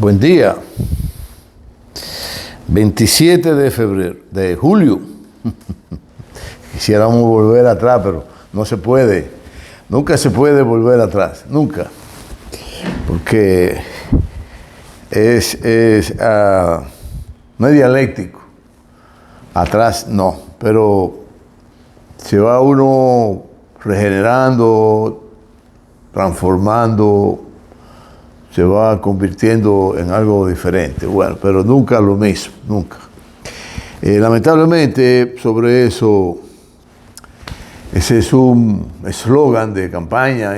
Buen día. 27 de julio. Quisiéramos volver atrás, pero no se puede. Nunca se puede volver atrás, nunca. Porque no es dialéctico. Atrás no, pero se va uno regenerando, transformando, se va convirtiendo en algo diferente. Bueno, pero nunca lo mismo, nunca. Lamentablemente, sobre eso, ese es un eslogan de campaña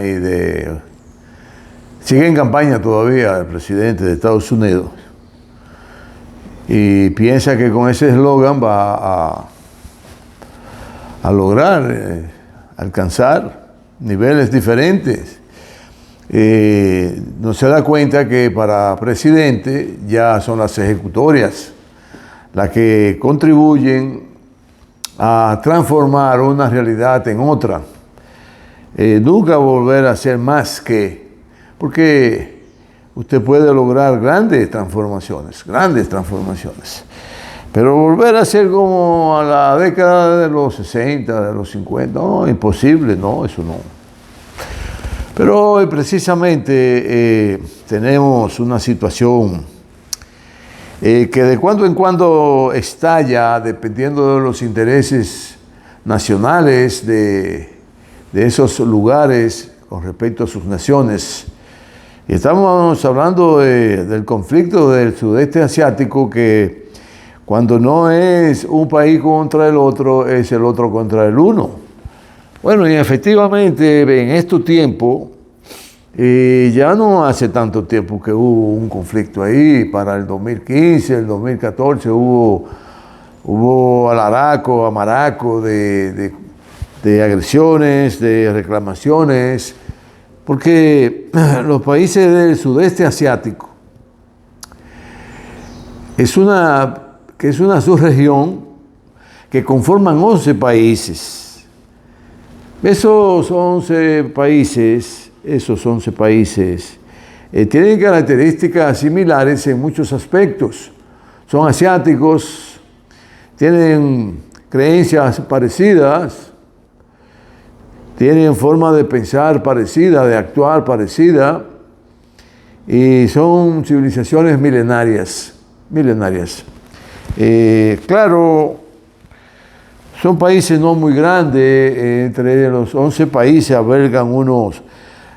sigue en campaña todavía el presidente de Estados Unidos y piensa que con ese eslogan va a lograr alcanzar niveles diferentes. No se da cuenta que para presidente ya son las ejecutorias las que contribuyen a transformar una realidad en otra. Nunca volver a ser más que, porque usted puede lograr grandes transformaciones, pero volver a ser como a la década de los 60, de los 50, no, imposible, no, eso no. Pero hoy precisamente tenemos una situación que de cuando en cuando estalla, dependiendo de los intereses nacionales de esos lugares con respecto a sus naciones. Y estamos hablando del conflicto del sudeste asiático, que cuando no es un país contra el otro, es el otro contra el uno. Bueno, y efectivamente en estos tiempos, ya no hace tanto tiempo que hubo un conflicto ahí. Para el 2015, el 2014 hubo amaraco de agresiones, de reclamaciones, porque los países del sudeste asiático es una subregión que conforman 11 países. Esos 11 países tienen características similares en muchos aspectos. Son asiáticos, tienen creencias parecidas, tienen forma de pensar parecida, de actuar parecida, y son civilizaciones milenarias. Claro, son países no muy grandes. Entre los 11 países albergan unos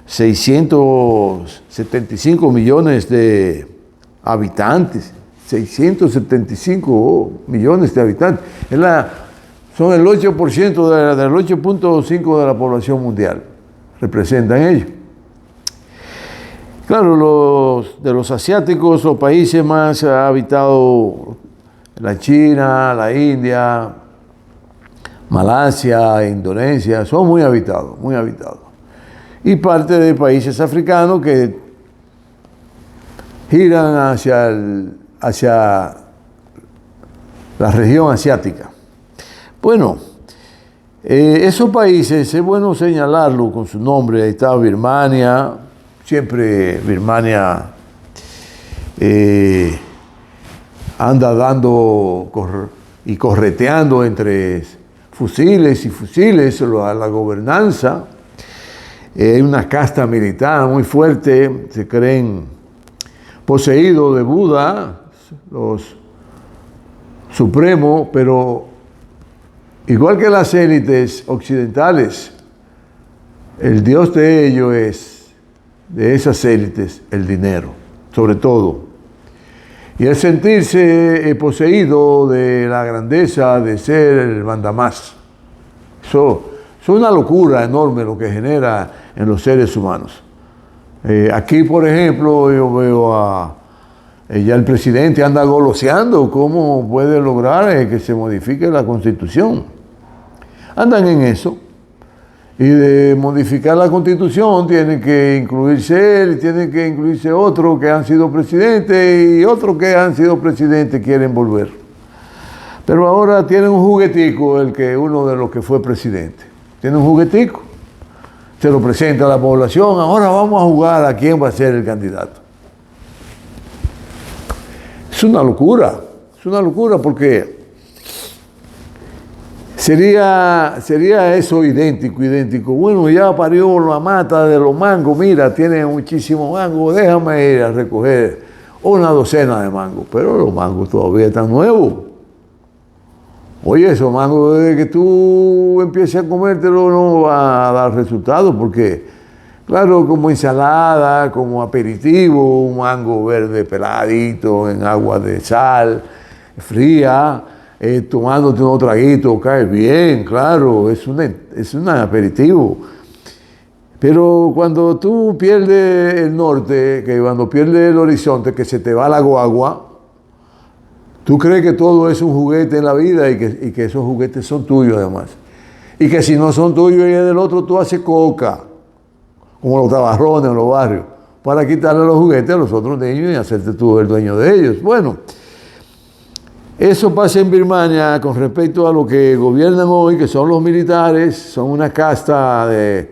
675 millones de habitantes. 675 millones de habitantes. Son el 8% del 8.5% de la población mundial. Representan ellos. Claro, de los asiáticos, los países más habitados, la China, la India, Malasia, Indonesia, son muy habitados. Y parte de países africanos que giran hacia la región asiática. Bueno, esos países es bueno señalarlo con su nombre. Ahí está Birmania, siempre Birmania anda dando y correteando entre fusiles y fusiles la gobernanza. Hay una casta militar muy fuerte, se creen poseídos de Buda, los supremos, pero igual que las élites occidentales, el dios de ellos es, de esas élites, el dinero, sobre todo. Y el sentirse poseído de la grandeza de ser el mandamás. Eso es una locura enorme lo que genera en los seres humanos. Aquí, por ejemplo, yo veo ya el presidente anda goloseando cómo puede lograr que se modifique la Constitución. Andan en eso. Y de modificar la Constitución tienen que incluirse él, tienen que incluirse otros que han sido presidentes, y otros que han sido presidentes quieren volver. Pero ahora tiene un juguetico, uno de los que fue presidente. Tiene un juguetico. Se lo presenta a la población. Ahora vamos a jugar a quién va a ser el candidato. Es una locura. Es una locura porque sería eso idéntico. Bueno, ya parió la mata de los mangos. Mira, tiene muchísimos mangos. Déjame ir a recoger una docena de mangos. Pero los mangos todavía están nuevos. Oye, esos mangos, desde que tú empieces a comértelo no va a dar resultado porque, claro, como ensalada, como aperitivo, un mango verde peladito en agua de sal, fría, tomándote un traguito, cae bien, claro, es un aperitivo. Pero cuando tú pierdes el norte, que cuando pierdes el horizonte, que se te va la guagua, tú crees que todo es un juguete en la vida y que esos juguetes son tuyos además. Y que si no son tuyos y es del otro, tú haces coca, como los tabarrones en los barrios, para quitarle los juguetes a los otros niños y hacerte tú el dueño de ellos. Bueno, eso pasa en Birmania con respecto a lo que gobiernan hoy, que son los militares, son una casta de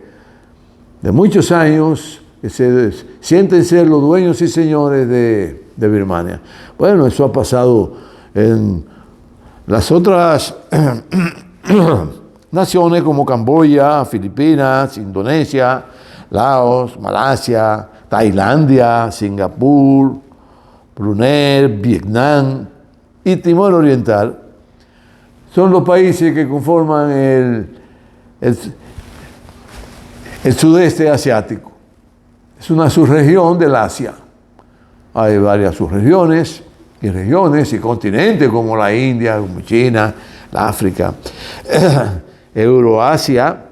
muchos años, que se sienten ser los dueños y señores de Birmania. Bueno, eso ha pasado en las otras naciones como Camboya, Filipinas, Indonesia, Laos, Malasia, Tailandia, Singapur, Brunei, Vietnam y Timor Oriental. Son los países que conforman el sudeste asiático. Es una subregión del Asia. Hay varias subregiones y regiones y continentes como la India, como China, la África, Euroasia.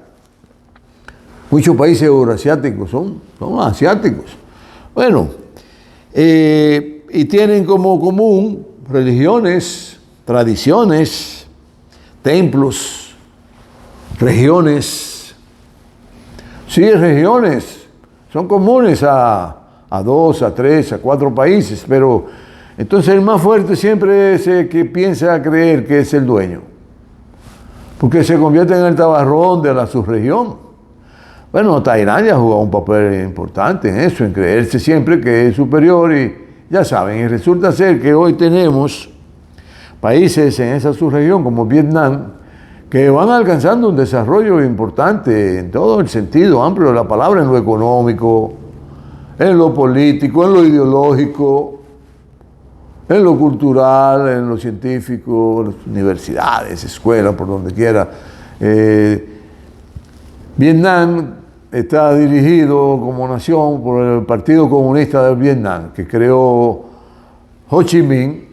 Muchos países euroasiáticos son asiáticos. Bueno, y tienen como común religiones, tradiciones, templos, regiones. Sí, regiones son comunes a 2, a 3, a 4 países, pero entonces el más fuerte siempre es el que piensa creer que es el dueño, porque se convierte en el tabarrón de la subregión. Bueno, Tailandia ha jugado un papel importante en eso, en creerse siempre que es superior y ya saben, y resulta ser que hoy tenemos países en esa subregión como Vietnam que van alcanzando un desarrollo importante en todo el sentido amplio de la palabra, en lo económico, en lo político, en lo ideológico, en lo cultural, en lo científico, las universidades, escuelas, por donde quiera. Vietnam está dirigido como nación por el Partido Comunista de Vietnam, que creó Ho Chi Minh,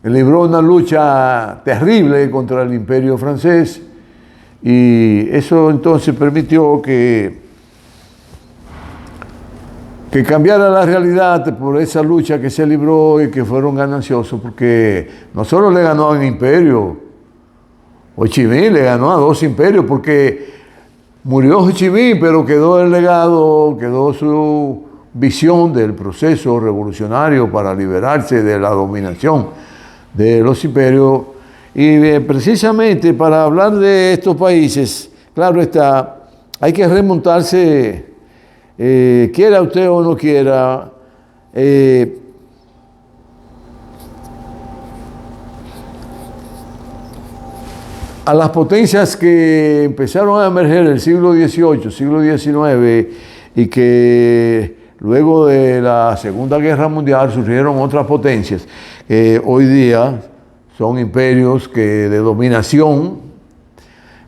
que libró una lucha terrible contra el imperio francés, y eso entonces permitió que cambiara la realidad por esa lucha que se libró y que fueron gananciosos, porque no solo le ganó al imperio, Ho Chi Minh le ganó a 2 imperios, porque murió Ho Chi Minh, pero quedó el legado, quedó su visión del proceso revolucionario para liberarse de la dominación de los imperios. Y precisamente para hablar de estos países, claro está, hay que remontarse, quiera usted o no quiera, a las potencias que empezaron a emerger en el siglo XVIII, siglo XIX, y que luego de la Segunda Guerra Mundial surgieron otras potencias que hoy día son imperios de dominación,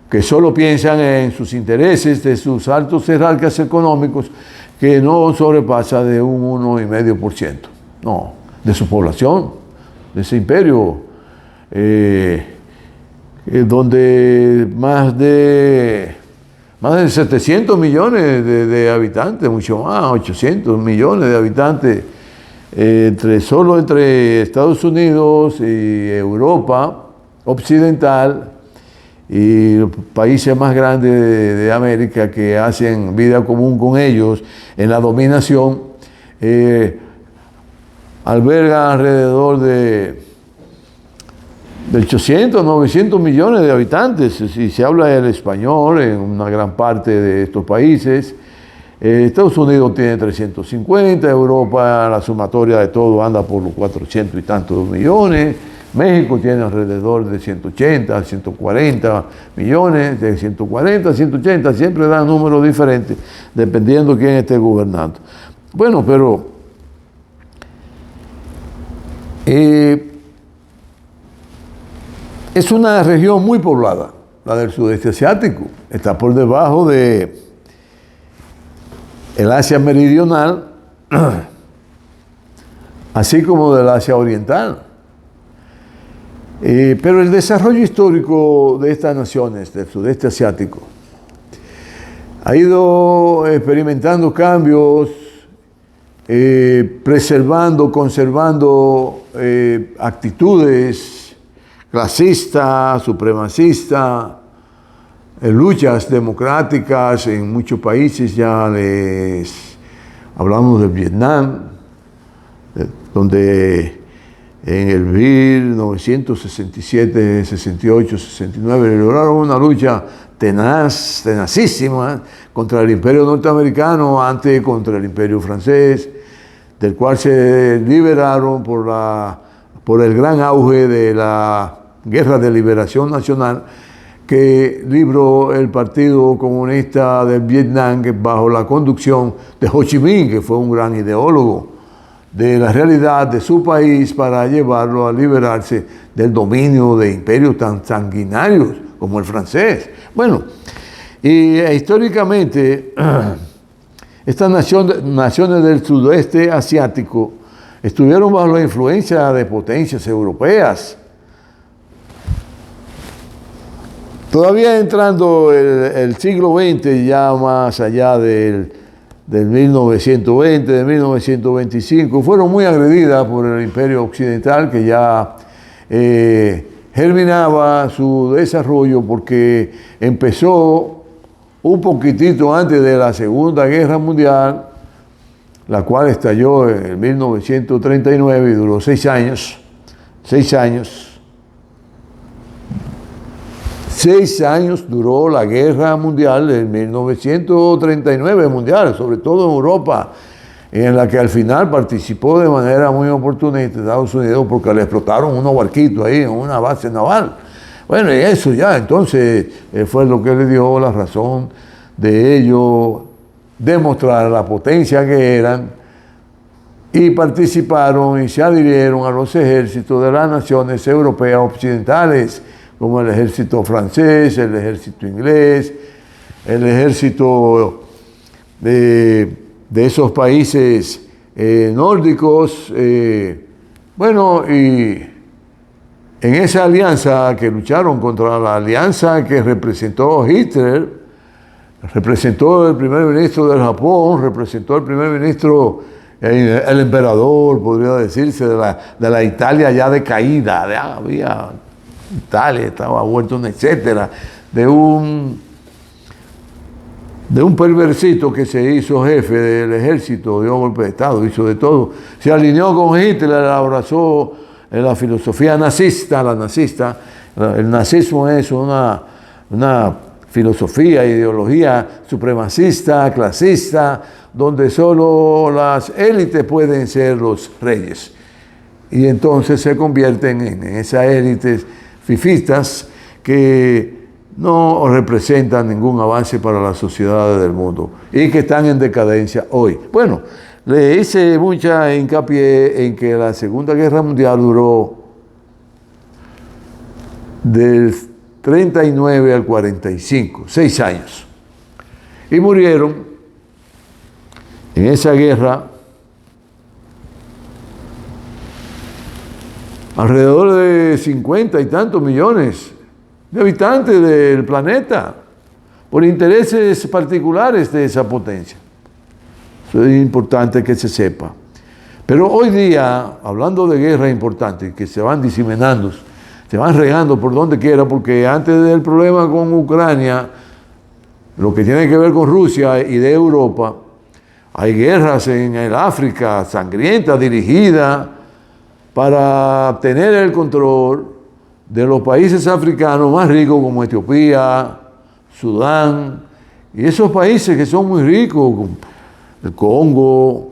que solo piensan en sus intereses, de sus altos jerarcas económicos, que no sobrepasa de un 1,5%, no, de su población, de ese imperio, donde más de 700 millones de habitantes, mucho más, 800 millones de habitantes, solo entre Estados Unidos y Europa occidental y los países más grandes de América que hacen vida común con ellos en la dominación, albergan alrededor de de 800 a 900 millones de habitantes, si se habla el español en una gran parte de estos países. Estados Unidos tiene 350, Europa, la sumatoria de todo anda por los 400 y tantos millones, México tiene alrededor de 180, 140 millones, de 140 a 180, siempre dan números diferentes, dependiendo quién esté gobernando. Bueno, pero es una región muy poblada, la del sudeste asiático, está por debajo de el Asia meridional, así como del Asia oriental. Pero el desarrollo histórico de estas naciones del sudeste asiático ha ido experimentando cambios, preservando, conservando actitudes clasistas, supremacistas, luchas democráticas en muchos países. Ya les hablamos de Vietnam, donde en el 1967, 68, 69 lograron una lucha tenaz, tenacísima contra el imperio norteamericano, antes contra el imperio francés, del cual se liberaron por el gran auge de la Guerra de Liberación Nacional que libró el Partido Comunista del Vietnam, que bajo la conducción de Ho Chi Minh, que fue un gran ideólogo de la realidad de su país, para llevarlo a liberarse del dominio de imperios tan sanguinarios como el francés. Bueno, y históricamente estas naciones del sudeste asiático estuvieron bajo la influencia de potencias europeas. Todavía entrando el siglo XX, ya más allá del 1920, de 1925, fueron muy agredidas por el imperio occidental, que ya germinaba su desarrollo porque empezó un poquitito antes de la Segunda Guerra Mundial, la cual estalló en 1939 y duró 6 años. 6 años. 6 años duró la guerra mundial en 1939 mundial, sobre todo en Europa, en la que al final participó de manera muy oportunista Estados Unidos porque le explotaron unos barquitos ahí en una base naval. Bueno, y eso ya entonces fue lo que le dio la razón de ellos demostrar la potencia que eran, y participaron y se adhirieron a los ejércitos de las naciones europeas occidentales, como el ejército francés, el ejército inglés, el ejército de esos países nórdicos. Bueno, y en esa alianza que lucharon contra la alianza que representó Hitler, representó el primer ministro del Japón, representó el primer ministro, el emperador, podría decirse, de la Italia ya decaída, había Italia estaba vuelto un etcétera, de un perversito que se hizo jefe del ejército, dio golpe de Estado, hizo de todo, se alineó con Hitler, abrazó la filosofía nazista, el nazismo es una filosofía, ideología supremacista, clasista, donde solo las élites pueden ser los reyes, y entonces se convierten en esas élites fifistas que no representan ningún avance para las sociedades del mundo y que están en decadencia hoy. Bueno, le hice mucha hincapié en que la Segunda Guerra Mundial duró del 39 al 45, 6 años. Y murieron en esa guerra alrededor de 50 y tantos millones de habitantes del planeta por intereses particulares de esa potencia. Eso es importante que se sepa. Pero hoy día, hablando de guerras importantes que se van diseminando, se van regando por donde quiera, porque antes del problema con Ucrania, lo que tiene que ver con Rusia y de Europa, hay guerras en el África sangrientas, dirigidas para tener el control de los países africanos más ricos como Etiopía, Sudán, y esos países que son muy ricos, el Congo,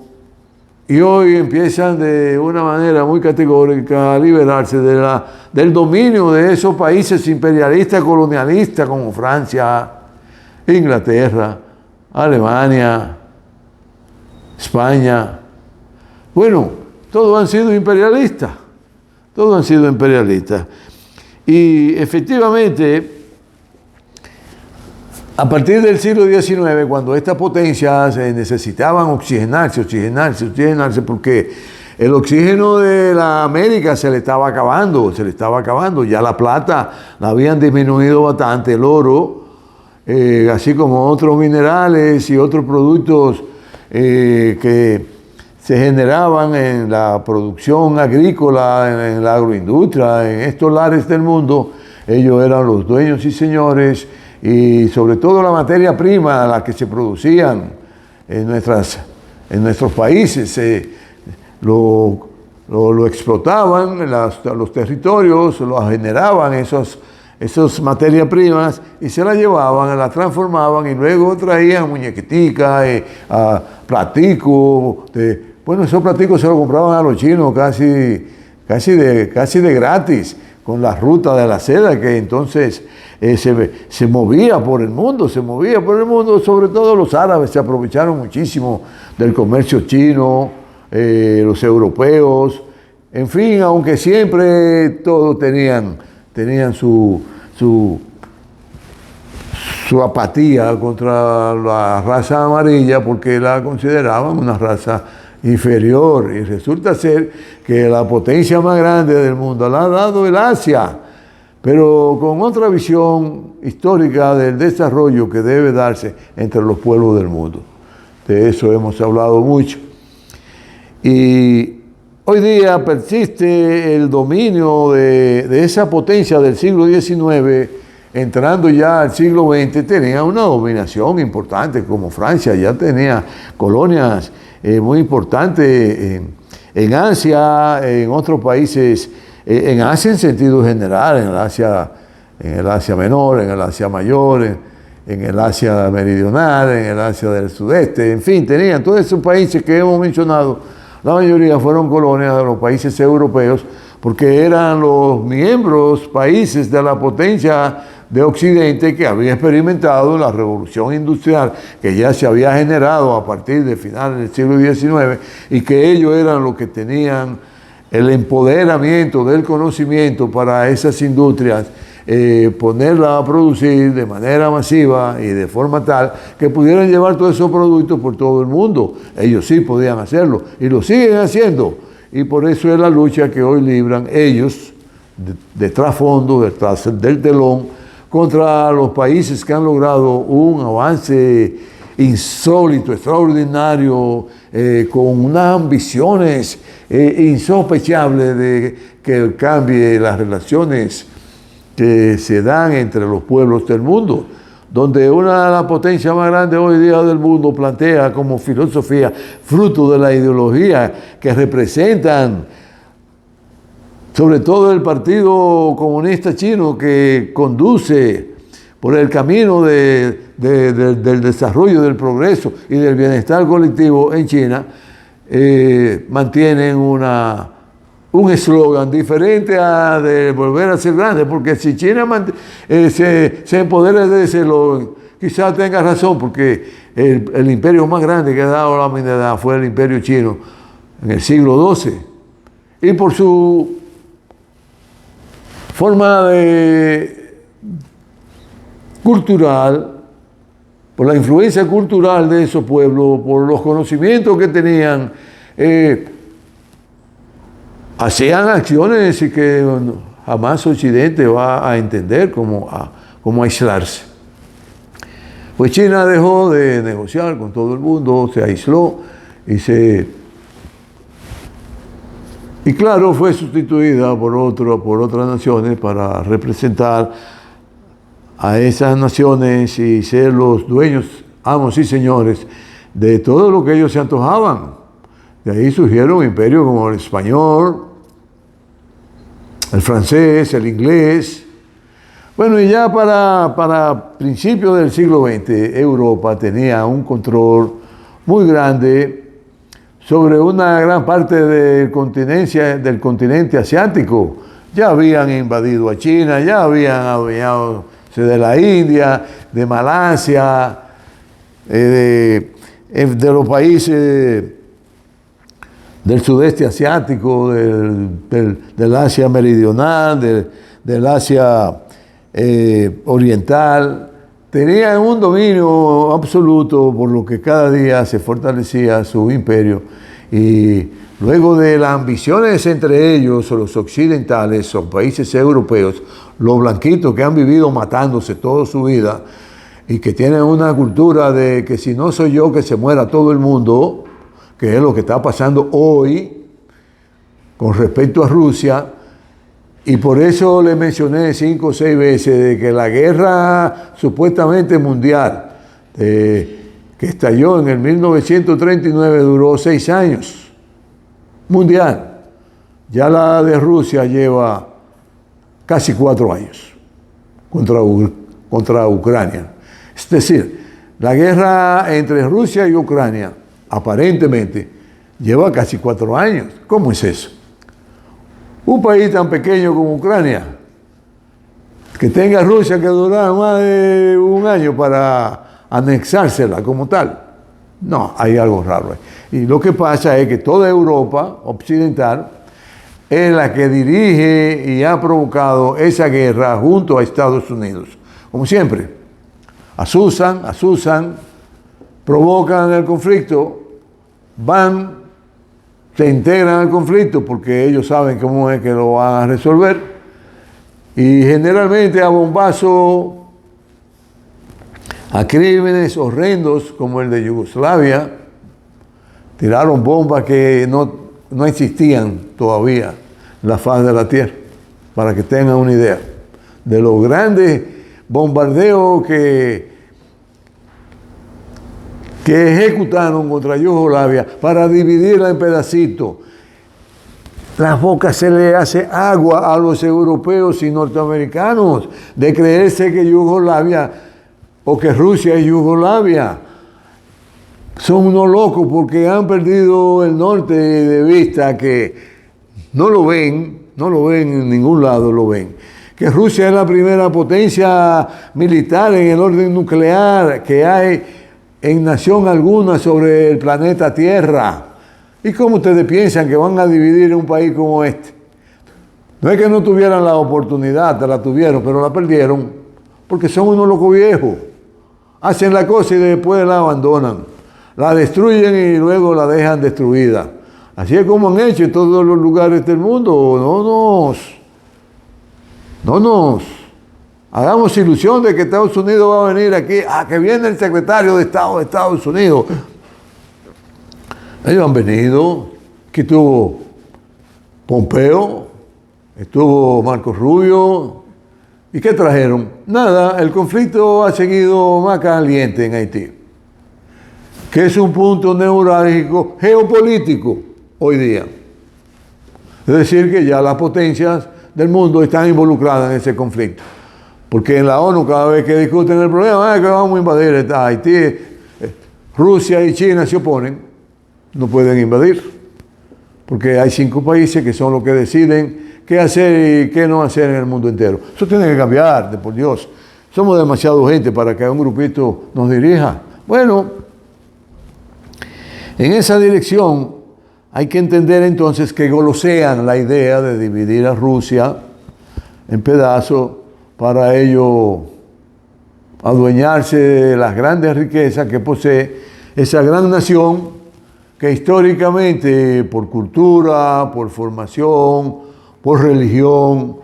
y hoy empiezan de una manera muy categórica a liberarse del dominio de esos países imperialistas, colonialistas como Francia, Inglaterra, Alemania, España. Bueno, todos han sido imperialistas, todos han sido imperialistas. Y efectivamente, a partir del siglo XIX, cuando estas potencias necesitaban oxigenarse, porque el oxígeno de la América se le estaba acabando, ya la plata la habían disminuido bastante, el oro, así como otros minerales y otros productos que se generaban en la producción agrícola, en la agroindustria, en estos lares del mundo. Ellos eran los dueños y señores, y sobre todo la materia prima, la que se producían en nuestros países, lo explotaban en los territorios, lo generaban esas materias primas y se las llevaban, las transformaban y luego traían muñequitica, platicos. Bueno, esos platicos se los compraban a los chinos casi de gratis, con la ruta de la seda, que entonces se movía por el mundo, sobre todo los árabes se aprovecharon muchísimo del comercio chino, los europeos, en fin, aunque siempre todos tenían su apatía contra la raza amarilla, porque la consideraban una raza inferior, y resulta ser que la potencia más grande del mundo la ha dado el Asia, pero con otra visión histórica del desarrollo que debe darse entre los pueblos del mundo. De eso hemos hablado mucho. Y hoy día persiste el dominio de esa potencia del siglo XIX, entrando ya al siglo XX, tenía una dominación importante, como Francia ya tenía colonias muy importantes en Asia, en otros países, en Asia en sentido general, en el Asia menor, en el Asia mayor, en el Asia meridional, en el Asia del sudeste, en fin, tenían todos esos países que hemos mencionado. La mayoría fueron colonias de los países europeos, porque eran los miembros, países de la potencia de Occidente que había experimentado la revolución industrial que ya se había generado a partir de finales del siglo XIX, y que ellos eran los que tenían el empoderamiento del conocimiento para esas industrias, ponerla a producir de manera masiva y de forma tal que pudieran llevar todos esos productos por todo el mundo. Ellos sí podían hacerlo y lo siguen haciendo, y por eso es la lucha que hoy libran ellos de trasfondo, detrás del telón, contra los países que han logrado un avance insólito, extraordinario, con unas ambiciones insospechables de que cambie las relaciones que se dan entre los pueblos del mundo, donde una de las potencias más grandes hoy día del mundo plantea como filosofía, fruto de la ideología que representan, sobre todo el Partido Comunista Chino, que conduce por el camino del desarrollo, del progreso y del bienestar colectivo en China, mantienen un eslogan diferente a de volver a ser grande, porque si China se empodera de ese eslogan, quizás tenga razón, porque el imperio más grande que ha dado la humanidad fue el imperio chino en el siglo XII, y por su forma cultural, por la influencia cultural de esos pueblos, por los conocimientos que tenían, hacían acciones que jamás Occidente va a entender como aislarse. Pues China dejó de negociar con todo el mundo, se aisló y claro, fue sustituida por otras naciones para representar a esas naciones y ser los dueños, amos y señores de todo lo que ellos se antojaban. De ahí surgieron imperios como el español, el francés, el inglés. Bueno, y ya para principios del siglo XX, Europa tenía un control muy grande sobre una gran parte del continente asiático. Ya habían invadido a China, ya habían adueñado de la India, de Malasia, de los países del sudeste asiático, del Asia meridional, del Asia oriental. Tenían un dominio absoluto, por lo que cada día se fortalecía su imperio. Y luego de las ambiciones entre ellos, los occidentales, son países europeos, los blanquitos que han vivido matándose toda su vida y que tienen una cultura de que si no soy yo, que se muera todo el mundo, que es lo que está pasando hoy con respecto a Rusia. Y por eso le mencioné 5 o 6 veces de que la guerra supuestamente mundial, que estalló en el 1939, duró 6 años, mundial. Ya la de Rusia lleva casi 4 años contra Ucrania. Es decir, la guerra entre Rusia y Ucrania, aparentemente, lleva casi 4 años. ¿Cómo es eso? Un país tan pequeño como Ucrania, que tenga Rusia que durar más de 1 año para anexársela como tal. No, hay algo raro ahí. Y lo que pasa es que toda Europa occidental es la que dirige y ha provocado esa guerra junto a Estados Unidos. Como siempre, asusan, provocan el conflicto, se integran al conflicto porque ellos saben cómo es que lo van a resolver, y generalmente a bombazo, a crímenes horrendos como el de Yugoslavia. Tiraron bombas que no existían todavía en la faz de la tierra, para que tengan una idea de los grandes bombardeos que ejecutaron contra Yugoslavia para dividirla en pedacitos. Las bocas se le hace agua a los europeos y norteamericanos de creerse que Yugoslavia o que Rusia es Yugoslavia. Son unos locos porque han perdido el norte de vista, que no lo ven en ningún lado, lo ven. Que Rusia es la primera potencia militar en el orden nuclear que hay en nación alguna sobre el planeta Tierra. ¿Y cómo ustedes piensan que van a dividir un país como este? No es que no tuvieran la oportunidad, la tuvieron, pero la perdieron, porque son unos locos viejos. Hacen la cosa y después la abandonan. La destruyen y luego la dejan destruida. Así es como han hecho en todos los lugares del mundo. No nos hagamos ilusión de que Estados Unidos va a venir aquí, que viene el secretario de Estado de Estados Unidos. Ellos han venido, aquí estuvo Pompeo, estuvo Marco Rubio, ¿y qué trajeron? Nada, el conflicto ha seguido más caliente en Haití, que es un punto neurálgico geopolítico hoy día. Es decir, que ya las potencias del mundo están involucradas en ese conflicto. Porque en la ONU cada vez que discuten el problema, que vamos a invadir Haití, Rusia y China se oponen, no pueden invadir, porque hay 5 países que son los que deciden qué hacer y qué no hacer en el mundo entero. Eso tiene que cambiar, por Dios. Somos demasiado gente para que un grupito nos dirija. Bueno, en esa dirección hay que entender entonces que golosean la idea de dividir a Rusia en pedazos para ello adueñarse de las grandes riquezas que posee esa gran nación que históricamente, por cultura, por formación, por religión,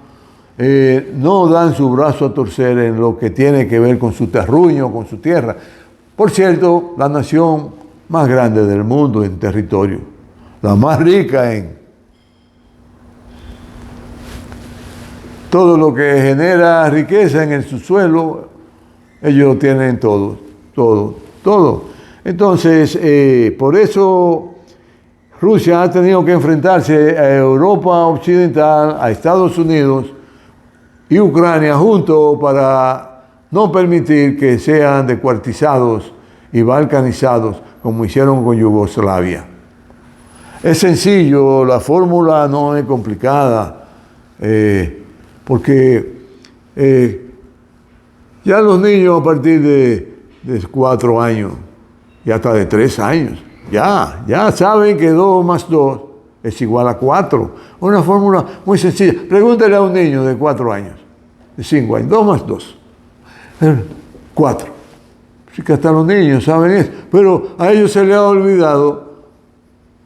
no dan su brazo a torcer en lo que tiene que ver con su terruño, con su tierra. Por cierto, la nación más grande del mundo en territorio, la más rica en todo lo que genera riqueza en el subsuelo. Ellos tienen todo. Entonces, por eso Rusia ha tenido que enfrentarse a Europa Occidental, a Estados Unidos y Ucrania juntos para no permitir que sean descuartizados y balcanizados como hicieron con Yugoslavia. Es sencillo, la fórmula no es complicada, porque ya los niños a partir de 4 años y hasta de 3 años, ya saben que 2 más 2 es igual a 4. Una fórmula muy sencilla. Pregúntale a un niño de 4 años, de 5 años, 2 más 2, 4. Así que hasta los niños saben eso, pero a ellos se les ha olvidado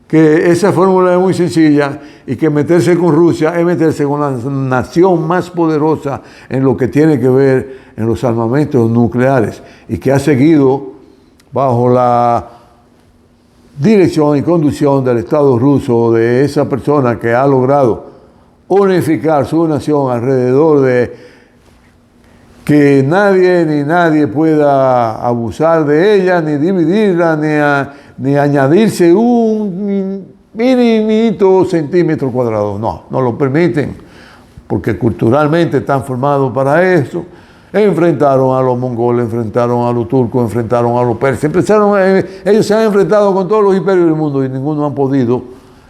que esa fórmula es muy sencilla y que meterse con Rusia es meterse con la nación más poderosa en lo que tiene que ver en los armamentos nucleares y que ha seguido bajo la dirección y conducción del Estado ruso, de esa persona que ha logrado unificar su nación alrededor de que nadie pueda abusar de ella, ni dividirla, ni añadirse un minimito centímetro cuadrado. No lo permiten, porque culturalmente están formados para eso. Enfrentaron a los mongoles, enfrentaron a los turcos, enfrentaron a los persas. Ellos se han enfrentado con todos los imperios del mundo y ninguno han podido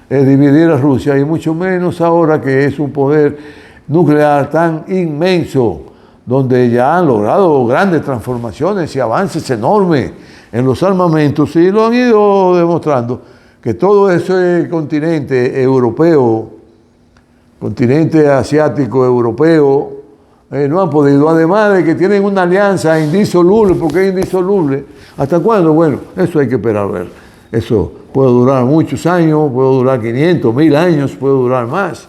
dividir a Rusia, y mucho menos ahora que es un poder nuclear tan inmenso, donde ya han logrado grandes transformaciones y avances enormes en los armamentos, y lo han ido demostrando, que todo ese continente europeo, continente asiático europeo, no han podido, además de que tienen una alianza indisoluble, porque es indisoluble. ¿Hasta cuándo? Bueno, eso hay que esperar a ver. Eso puede durar muchos años, puede durar 500, 1000 años, puede durar más,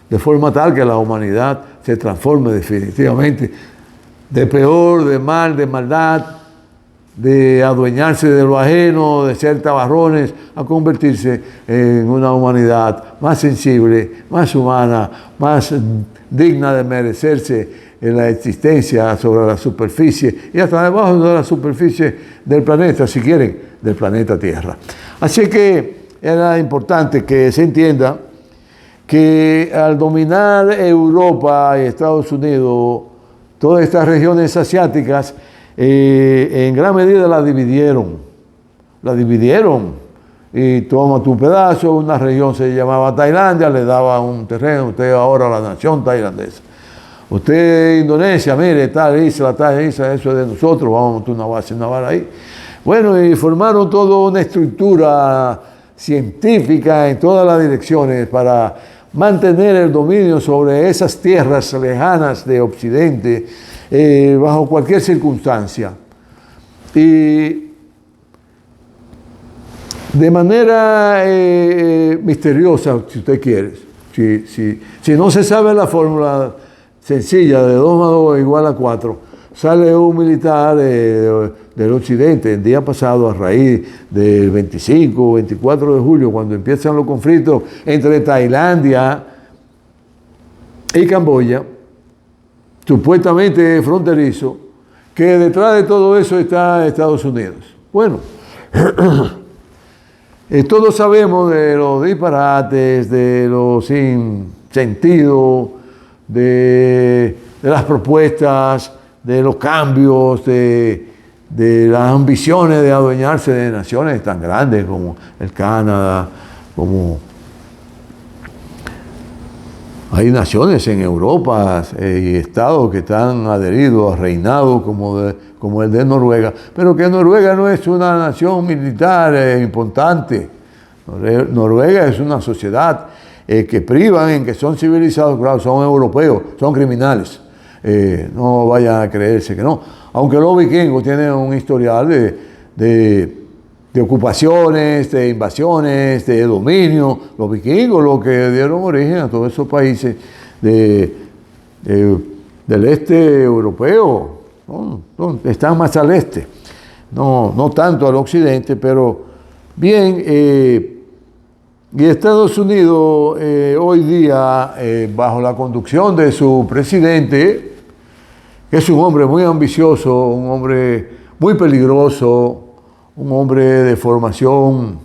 de forma tal que la humanidad se transforme definitivamente de peor, de mal, de maldad, de adueñarse de lo ajeno, de ser tabarrones, a convertirse en una humanidad más sensible, más humana, más digna de merecerse en la existencia sobre la superficie y hasta debajo de la superficie del planeta, si quieren, del planeta Tierra. Así que era importante que se entienda que al dominar Europa y Estados Unidos, todas estas regiones asiáticas, en gran medida la dividieron y toma tu pedazo. Una región se llamaba Tailandia, le daba un terreno, usted ahora la nación tailandesa. Usted Indonesia, mire, tal isla, eso es de nosotros, vamos a montar una base naval ahí. Bueno, y formaron toda una estructura científica en todas las direcciones para mantener el dominio sobre esas tierras lejanas de Occidente bajo cualquier circunstancia. Y de manera misteriosa, si usted quiere, si no se sabe la fórmula sencilla de 2 más 2 igual a 4, sale un militar del Occidente el día pasado, a raíz del 25 o 24 de julio, cuando empiezan los conflictos entre Tailandia y Camboya, supuestamente fronterizo, que detrás de todo eso está Estados Unidos. Bueno, todos sabemos de los disparates, de los sinsentidos, de las propuestas, de los cambios, de las ambiciones de adueñarse de naciones tan grandes como el Canadá, como hay naciones en Europa y estados que están adheridos a reinados como el de Noruega, pero que Noruega no es una nación militar importante. Noruega es una sociedad que privan en que son civilizados, claro, son europeos, son criminales. No vayan a creerse que no. Aunque los vikingos tienen un historial de ocupaciones, de invasiones, de dominio. Los vikingos, los que dieron origen a todos esos países del este europeo, están más al este, no tanto al occidente, pero bien. Y Estados Unidos hoy día, bajo la conducción de su presidente, que es un hombre muy ambicioso, un hombre muy peligroso, un hombre de formación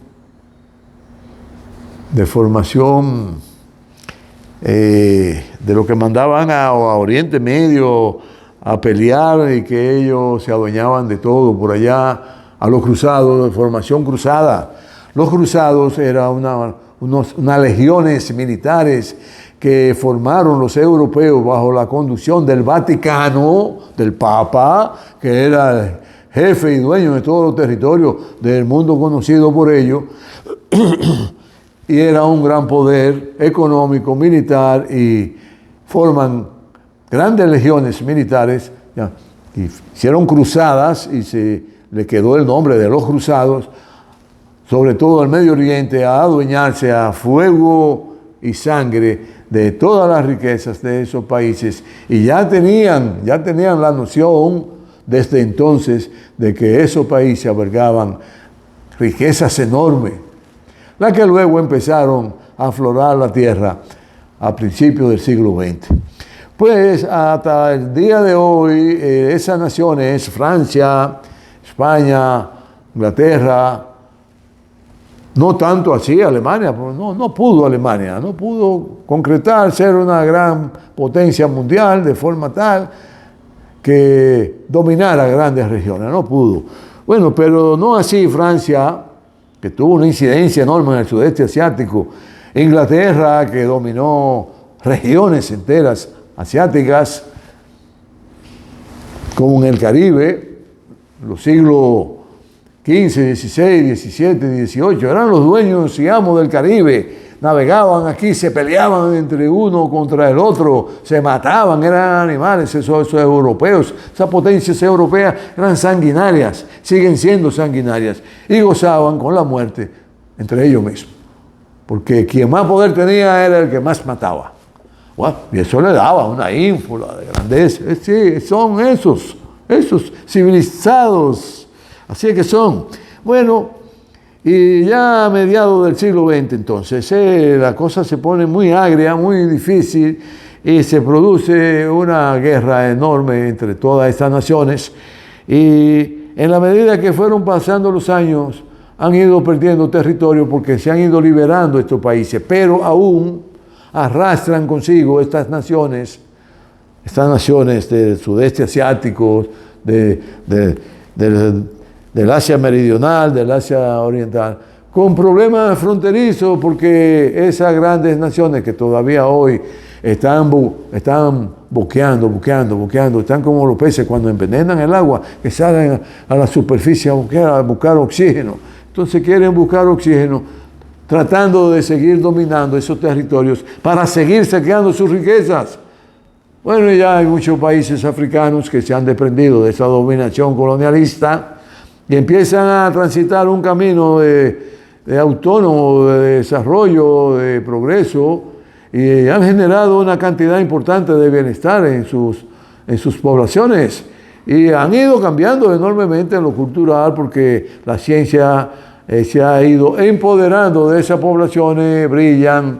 de formación de lo que mandaban a Oriente Medio a pelear y que ellos se adueñaban de todo por allá, a los cruzados, de formación cruzada. Los cruzados eran unas legiones militares que formaron los europeos bajo la conducción del Vaticano, del Papa, que era el jefe y dueño de todos los territorios del mundo conocido por ellos, y era un gran poder económico, militar, y forman grandes legiones militares, ya, y hicieron cruzadas y se le quedó el nombre de los cruzados, sobre todo al Medio Oriente, a adueñarse a fuego y sangre de todas las riquezas de esos países, y ya tenían la noción desde entonces de que esos países albergaban riquezas enormes, las que luego empezaron a aflorar la tierra a principios del siglo XX. Pues hasta el día de hoy, esas naciones, Francia, España, Inglaterra, no tanto así Alemania, no pudo Alemania, no pudo concretar ser una gran potencia mundial de forma tal que dominara grandes regiones, no pudo. Bueno, pero no así Francia, que tuvo una incidencia enorme en el sudeste asiático, Inglaterra, que dominó regiones enteras asiáticas, como en el Caribe, los siglos XV, XVI, XVII, XVIII, eran los dueños y amos del Caribe, navegaban aquí, se peleaban entre uno contra el otro, se mataban, eran animales, esos europeos, esas potencias europeas eran sanguinarias, siguen siendo sanguinarias, y gozaban con la muerte entre ellos mismos, porque quien más poder tenía era el que más mataba. Bueno, y eso le daba una ínfula de grandeza. Sí, son esos civilizados, así es que son. Bueno, y ya a mediados del siglo XX entonces, la cosa se pone muy agria, muy difícil, y se produce una guerra enorme entre todas estas naciones, y en la medida que fueron pasando los años, han ido perdiendo territorio porque se han ido liberando estos países, pero aún arrastran consigo estas naciones del sudeste asiático, del Asia meridional, del Asia oriental, con problemas fronterizos, porque esas grandes naciones que todavía hoy están boqueando, están como los peces cuando envenenan el agua, que salen a la superficie a buscar oxígeno. Entonces quieren buscar oxígeno, tratando de seguir dominando esos territorios para seguir saqueando sus riquezas. Bueno, ya hay muchos países africanos que se han desprendido de esa dominación colonialista y empiezan a transitar un camino de autónomo, de desarrollo, de progreso, y han generado una cantidad importante de bienestar en sus poblaciones, y han ido cambiando enormemente en lo cultural porque la ciencia se ha ido empoderando de esas poblaciones, brillan,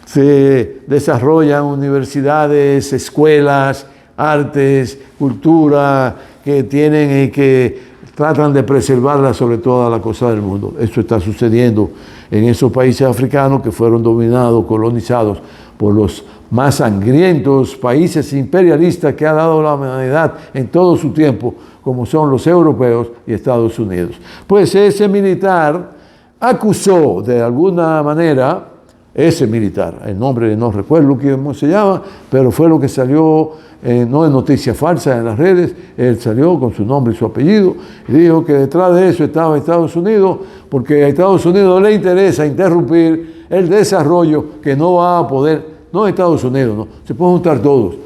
se desarrollan universidades, escuelas, artes, cultura, que tienen y que tratan de preservarla sobre toda la cosa del mundo. Esto está sucediendo en esos países africanos que fueron dominados, colonizados por los más sangrientos países imperialistas que ha dado la humanidad en todo su tiempo, como son los europeos y Estados Unidos. Pues ese militar acusó de alguna manera, el nombre no recuerdo cómo se llama, pero fue lo que salió, no es noticia falsa en las redes, él salió con su nombre y su apellido, y dijo que detrás de eso estaba Estados Unidos, porque a Estados Unidos le interesa interrumpir el desarrollo que no va a poder, no Estados Unidos, no, se pueden juntar todos.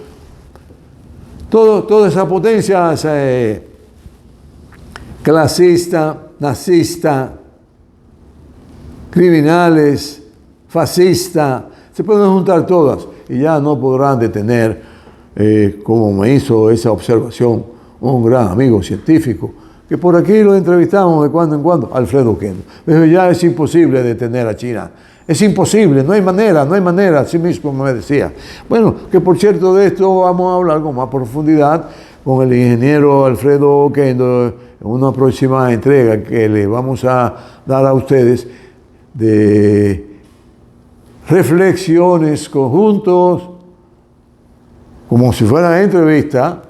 Toda esa potencia clasista, nazista, criminales, fascista, se pueden juntar todas y ya no podrán detener, como me hizo esa observación un gran amigo científico, que por aquí lo entrevistamos de cuando en cuando, Alfredo Oquendo. Dijo, ya es imposible detener a China. Es imposible, no hay manera, así mismo me decía. Bueno, que por cierto de esto vamos a hablar con más profundidad con el ingeniero Alfredo Oquendo en una próxima entrega que le vamos a dar a ustedes de reflexiones conjuntos, como si fuera entrevista,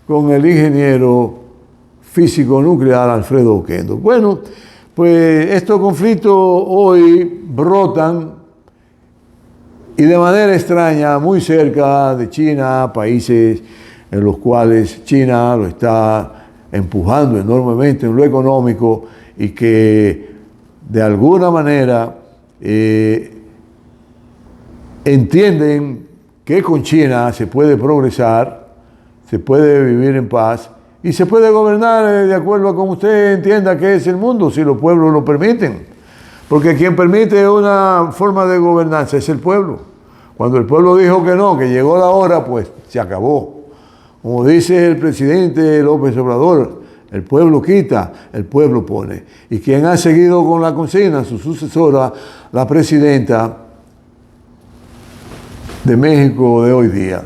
con el ingeniero físico nuclear Alfredo Oquendo. Bueno, pues estos conflictos hoy brotan y de manera extraña muy cerca de China, países en los cuales China lo está empujando enormemente en lo económico y que de alguna manera entienden que con China se puede progresar, se puede vivir en paz y se puede gobernar de acuerdo a como usted entienda que es el mundo, si los pueblos lo permiten. Porque quien permite una forma de gobernanza es el pueblo. Cuando el pueblo dijo que no, que llegó la hora, pues se acabó. Como dice el presidente López Obrador, el pueblo quita, el pueblo pone. Y quien ha seguido con la consigna, su sucesora, la presidenta de México de hoy día.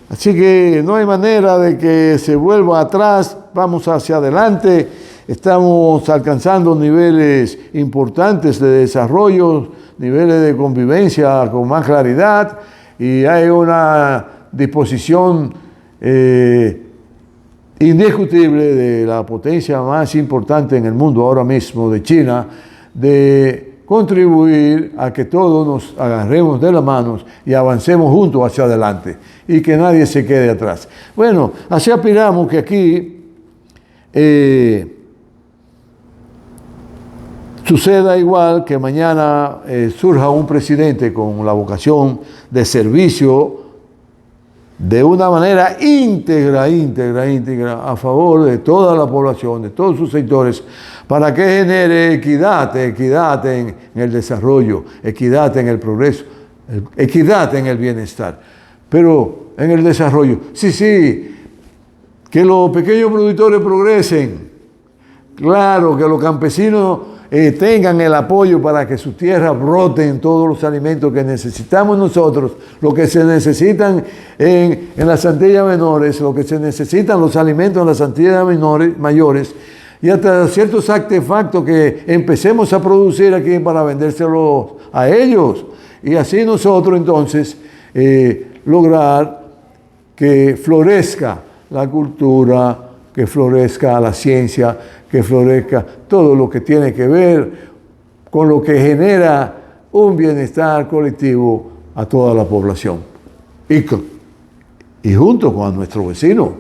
Así que no hay manera de que se vuelva atrás, vamos hacia adelante, estamos alcanzando niveles importantes de desarrollo, niveles de convivencia con más claridad y hay una disposición indiscutible de la potencia más importante en el mundo ahora mismo, de China, de contribuir a que todos nos agarremos de las manos y avancemos juntos hacia adelante y que nadie se quede atrás. Bueno, así aspiramos que aquí suceda igual, que mañana surja un presidente con la vocación de servicio de una manera íntegra a favor de toda la población, de todos sus sectores, para que genere equidad en el desarrollo, equidad en el progreso, equidad en el bienestar. Pero en el desarrollo, sí, que los pequeños productores progresen, claro, que los campesinos tengan el apoyo para que sus tierras broten todos los alimentos que necesitamos nosotros, lo que se necesitan en las Antillas Menores, lo que se necesitan los alimentos en las Antillas Mayores, y hasta ciertos artefactos que empecemos a producir aquí para vendérselos a ellos. Y así nosotros entonces lograr que florezca la cultura, que florezca la ciencia, que florezca todo lo que tiene que ver con lo que genera un bienestar colectivo a toda la población. Y junto con nuestros vecinos,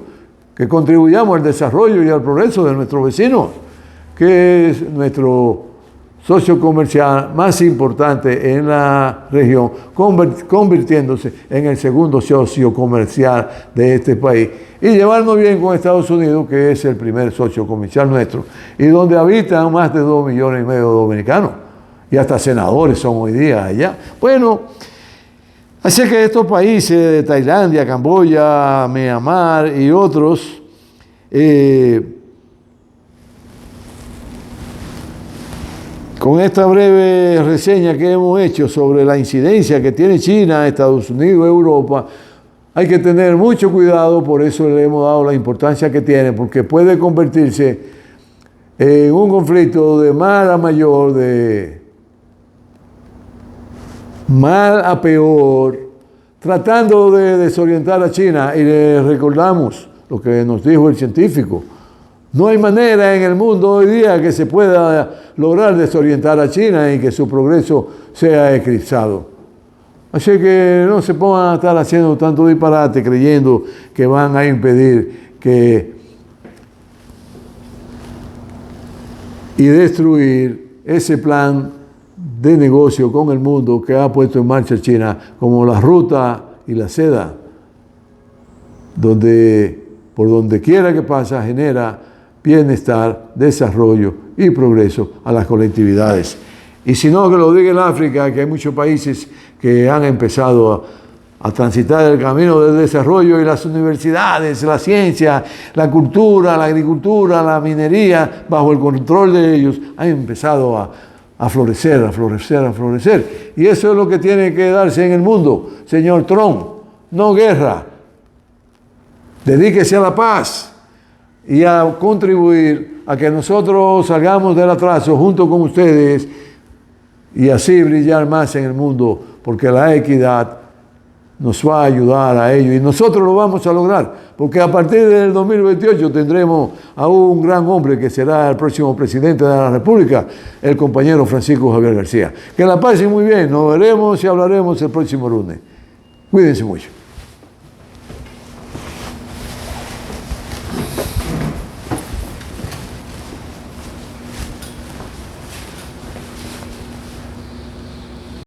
que contribuyamos al desarrollo y al progreso de nuestros vecinos, que es nuestro socio comercial más importante en la región, convirtiéndose en el segundo socio comercial de este país, y llevarnos bien con Estados Unidos, que es el primer socio comercial nuestro, y donde habitan más de 2,5 millones de dominicanos, y hasta senadores son hoy día allá. Bueno, así que estos países de Tailandia, Camboya, Myanmar y otros, con esta breve reseña que hemos hecho sobre la incidencia que tiene China, Estados Unidos, Europa, hay que tener mucho cuidado, por eso le hemos dado la importancia que tiene, porque puede convertirse en un conflicto de mal a mayor, de mal a peor, tratando de desorientar a China. Y le recordamos lo que nos dijo el científico: no hay manera en el mundo hoy día que se pueda lograr desorientar a China y que su progreso sea eclipsado. Así que no se pongan a estar haciendo tanto disparate creyendo que van a impedir y destruir ese plan de negocio con el mundo que ha puesto en marcha China, como la ruta y la seda, donde por donde quiera que pasa genera bienestar, desarrollo y progreso a las colectividades. Y si no, que lo diga en África, que hay muchos países que han empezado a transitar el camino del desarrollo, y las universidades, la ciencia, la cultura, la agricultura, la minería, bajo el control de ellos, han empezado a florecer. Y eso es lo que tiene que darse en el mundo, señor Trump, no guerra. Dedíquese a la paz y a contribuir a que nosotros salgamos del atraso junto con ustedes y así brillar más en el mundo porque la equidad nos va a ayudar a ello y nosotros lo vamos a lograr, porque a partir del 2028 tendremos a un gran hombre que será el próximo presidente de la República, el compañero Francisco Javier García. Que la pasen muy bien, nos veremos y hablaremos el próximo lunes. Cuídense mucho.